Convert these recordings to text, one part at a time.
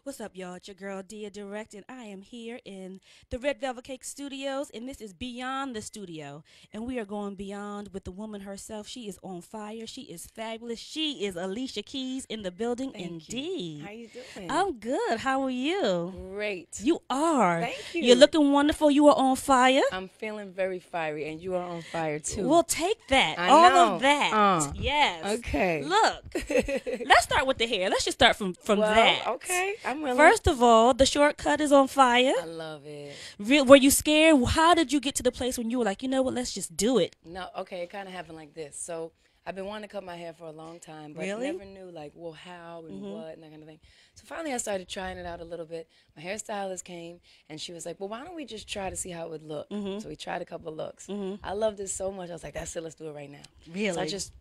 What's up, y'all? It's your girl, Dia Direct, and I am here in the Red Velvet Cake Studios, and this is Beyond the Studio. And we are going beyond with the woman herself. She is on fire. She is fabulous. She is Alicia Keys in the building, Thank you. indeed. How you doing? I'm good. How are you? Great. You are. Thank You're you. looking wonderful. You are on fire. I'm feeling very fiery, and you are on fire too. We'll take that. I All of know. that. Yes. Okay. Look, let's start with the hair. Let's just start from Well, that. okay. I'm willing. First of all, the shortcut is on fire. I love it. Were you scared? How did you get to the place when you were like, you know what, let's just do it? No, okay. It kind of happened like this. So I've been wanting to cut my hair for a long time, but Really? never knew like, well, how and what and that kind of thing. So finally, I started trying it out a little bit. My hairstylist came, and she was like, well, why don't we just try to see how it would look? So we tried a couple of looks. I loved it so much. I was like, that's it. Let's do it right now. Really? So I just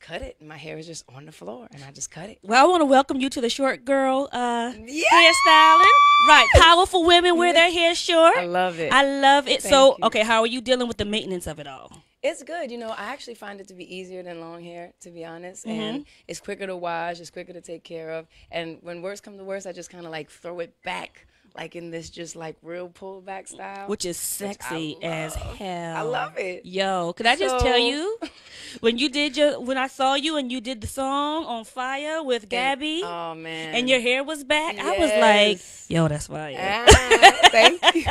cut it, and my hair was just on the floor, and I just cut it. Well, I want to welcome you to the short girl Yeah. hairstyling. Right. Powerful women wear their hair short. I love it. I love it. Thank So, you. okay, how are you dealing with the maintenance of it all? It's good. You know, I actually find it to be easier than long hair, to be honest. And it's quicker to wash. It's quicker to take care of. And when worst come to worst, I just kind of like throw it back, like in this just like real pullback style. Which is sexy as hell. I love it. Yo, could I just tell So- you, when I saw you and you did the song on fire with Gabby, Oh, man. and your hair was back, I was Yes. like, yo, that's fire. Thank you.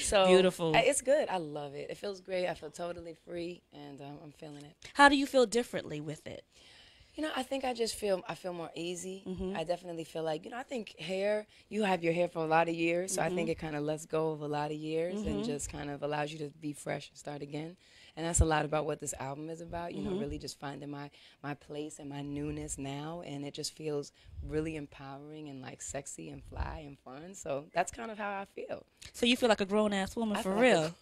So Beautiful. It's good. I love it. It feels great. I feel totally free, and I'm feeling it. How do you feel differently with it? You know, I think I feel more easy. I definitely feel like, I think you have your hair for a lot of years, so I think it kind of lets go of a lot of years and just kind of allows you to be fresh and start again. And that's a lot about what this album is about, really just finding my place and my newness now, and it just feels really empowering and like sexy and fly and fun. So that's kind of how I feel. So you feel like a grown ass woman I for feel real?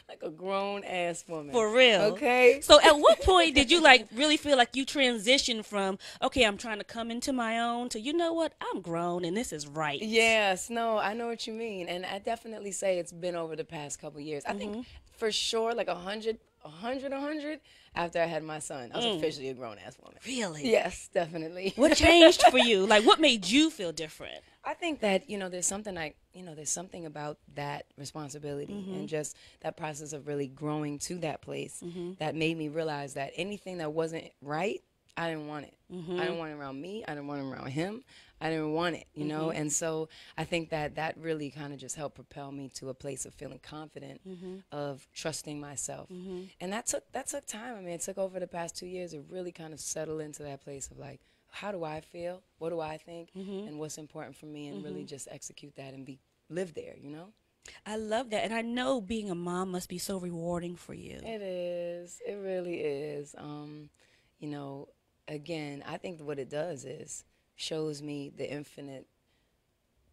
Like a grown ass woman. For real. Okay. So at what point did you like really feel like you transitioned from, okay, I'm trying to come into my own, to, you know what, I'm grown and this is right? Yes, no, I know what you mean, and I definitely say it's been over the past couple years. I think for sure, like 100 after I had my son, I was officially a grown ass woman. Really? Yes, definitely. What changed for you? Like, what made you feel different? I think that there's something about that responsibility and just that process of really growing to that place that made me realize that anything that wasn't right, I didn't want it. I didn't want it around me. I didn't want it around him. I didn't want it, And so I think that really kind of just helped propel me to a place of feeling confident, of trusting myself. And that took time. I mean, it took over the past 2 years to really kind of settle into that place of like, how do I feel? What do I think? And what's important for me, and really just execute that and live there, I love that. And I know being a mom must be so rewarding for you. It is. It really is. Again, I think what it does is shows me the infinite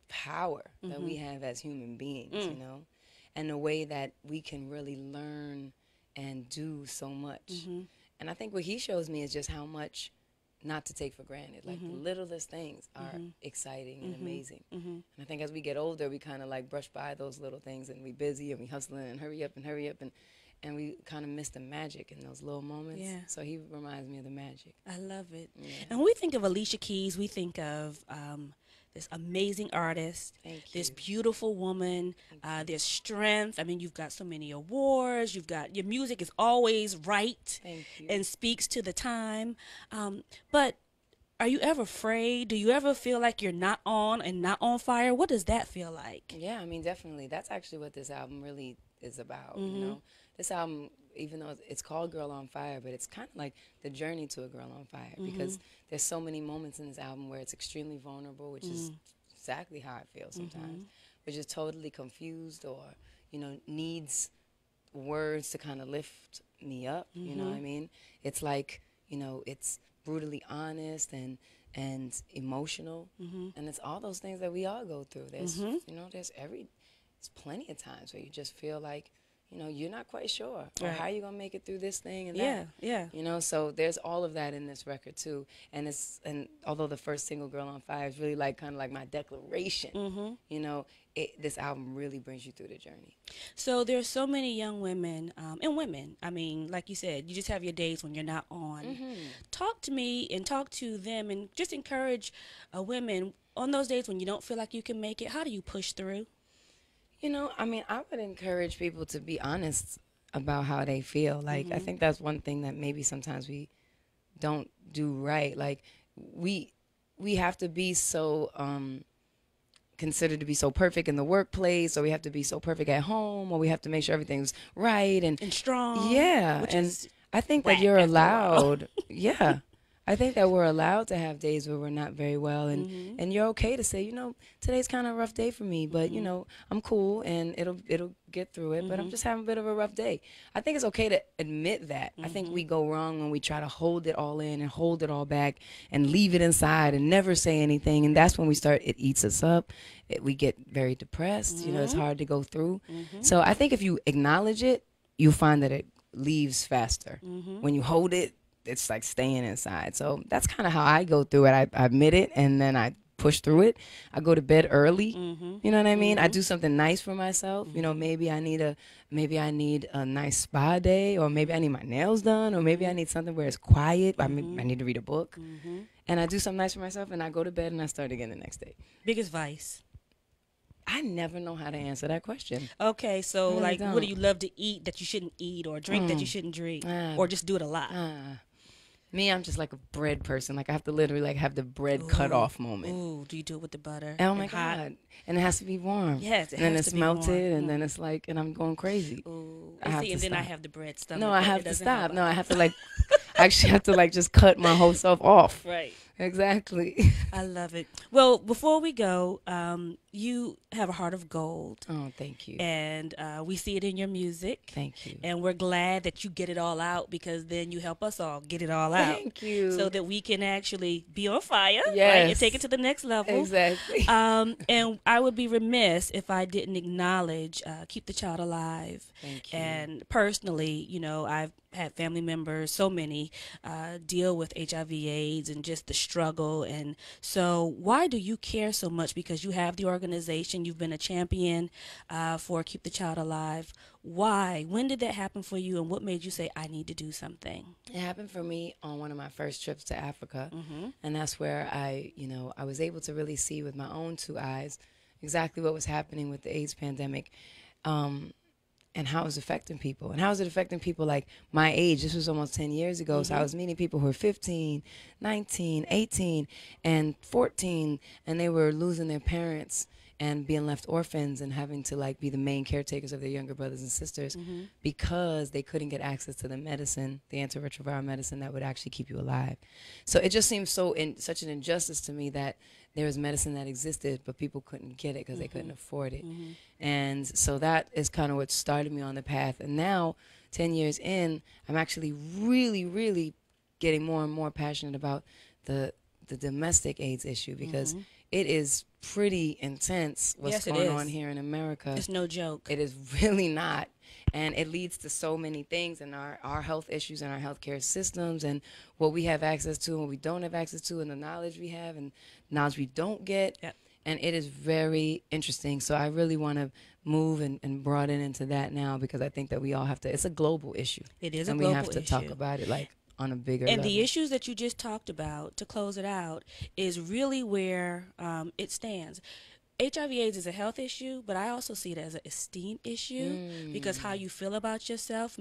power that we have as human beings, and the way that we can really learn and do so much. And I think what he shows me is just how much not to take for granted. Like the littlest things are exciting and amazing. And I think as we get older, we kind of like brush by those little things, and we busy and we hustling and hurry up and we kind of miss the magic in those little moments. Yeah. So he reminds me of the magic. I love it. Yeah. And when we think of Alicia Keys, we think of this amazing artist, Thank this you. beautiful woman, there's strength. I mean, you've got so many awards. Your music is always right Thank you. and speaks to the time. But are you ever afraid? Do you ever feel like you're not on and not on fire? What does that feel like? Yeah, I mean, definitely. That's actually what this album really is about, This album, even though it's called Girl on Fire, but it's kind of like the journey to a girl on fire, because there's so many moments in this album where it's extremely vulnerable, which is exactly how I feel sometimes, which is totally confused or, needs words to kind of lift me up, you know what I mean? It's like, it's brutally honest and emotional, and it's all those things that we all go through. There's, there's plenty of times where you just feel like you know, you're not quite sure, or Right. how you gonna make it through this thing and Yeah, that. yeah. You know, so there's all of that in this record too. And although the first single, "Girl on Fire," is really like kind of like my declaration. Mm-hmm. You know, this album really brings you through the journey. So there's so many young women and women. I mean, like you said, you just have your days when you're not on. Mm-hmm. Talk to me and talk to them and just encourage women on those days when you don't feel like you can make it. How do you push through? You know, I mean, I would encourage people to be honest about how they feel. Like, I Mm-hmm. think that's one thing that maybe sometimes we don't do right. Like, we have to be so considered to be so perfect in the workplace, or we have to be so perfect at home, or we have to make sure everything's right And strong. yeah, Which and is I think whack that you're after a while. allowed. Yeah, I think that we're allowed to have days where we're not very well, and you're okay to say, you know, today's kind of a rough day for me, but you know, I'm cool and it'll get through it. But I'm just having a bit of a rough day. I think it's okay to admit that. I think we go wrong when we try to hold it all in and hold it all back and leave it inside and never say anything, and that's when we start. It eats us up. We get very depressed. You know, it's hard to go through. So I think if you acknowledge it, you'll find that it leaves faster. When you hold it, it's like staying inside. So that's kind of how I go through it. I admit it, and then I push through it. I go to bed early. You know what I mean? I do something nice for myself. You know, maybe I need a nice spa day, or maybe I need my nails done, or maybe I need something where it's quiet. I need to read a book. And I do something nice for myself, and I go to bed and I start again the next day. Biggest vice. I never know how to answer that question. Okay, so really like, what don't. do you love to eat that you shouldn't eat, or drink that you shouldn't drink, or just do it a lot? Me, I'm just like a bread person. Like, I have to literally like have the bread cut off moment. Ooh, do you do it with the butter? Oh my and hot? God. And it has to be warm. Yes, it and then has it's to be melted, warm. and then it's like, and I'm going crazy. Ooh, I have see, to and then I stop. have the bread stuff. No, I have to stop. No, I have to like, I actually have to like just cut my whole self off. Right. Exactly. I love it. Well, before we go, you have a heart of gold. Oh, thank you. And we see it in your music. Thank you. And we're glad that you get it all out, because then you help us all get it all out. Thank you. So that we can actually be on fire, right, Yes. and take it to the next level. Exactly. And I would be remiss if I didn't acknowledge Keep the Child Alive. Thank you. And personally, you know, I've had family members, so many, deal with HIV/AIDS and just the struggle. And so why do you care so much? Because you have the organization, you've been a champion for Keep the Child Alive. Why? When did that happen for you, and what made you say, I need to do something? It happened for me on one of my first trips to Africa. And that's where I was able to really see with my own two eyes exactly what was happening with the AIDS pandemic. And how it was affecting people. And how was it affecting people like my age? This was almost 10 years ago. So I was meeting people who were 15, 19, 18, and 14, and they were losing their parents and being left orphans and having to like be the main caretakers of their younger brothers and sisters because they couldn't get access to the medicine, the antiretroviral medicine that would actually keep you alive. So it just seems such an injustice to me that there was medicine that existed, but people couldn't get it because they couldn't afford it. And so that is kind of what started me on the path. And now, 10 years in, I'm actually really, really getting more and more passionate about the domestic AIDS issue, because it is pretty intense what's going on here in America. It's no joke. It is really not. And it leads to so many things in our health issues and our healthcare systems, and what we have access to and what we don't have access to, and the knowledge we have and knowledge we don't get. Yep. And it is very interesting. So I really want to move and broaden into that now, because I think that we all have to, it's a global issue. It is a and global we have to issue. talk about it like on a bigger And level. the issues that you just talked about, to close it out, is really where it stands. HIV/AIDS is a health issue, but I also see it as an esteem issue, because how you feel about yourself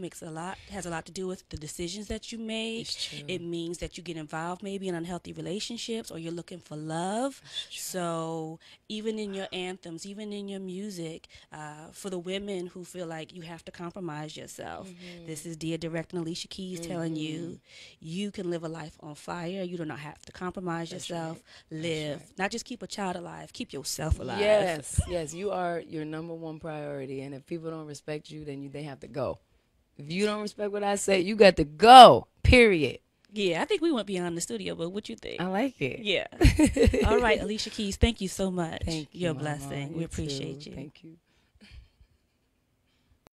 has a lot to do with the decisions that you make. It's true. It means that you get involved maybe in unhealthy relationships, or you're looking for love. So even in your anthems, even in your music, for the women who feel like you have to compromise yourself, this is Dear Direct and Alicia Keys telling you, you can live a life on fire. You do not have to compromise yourself. Right. Live. Not just keep a child alive, keep yourself alive. Yes, you are your number one priority, and if people don't respect you, then they have to go. If you don't respect what I say, you got to go, period. Yeah, I think we went beyond the studio, but what you think? I like it. Yeah. All right, Alicia Keys, thank you so much. Thank you, You're a Mama. blessing. We You appreciate too. you. Thank you.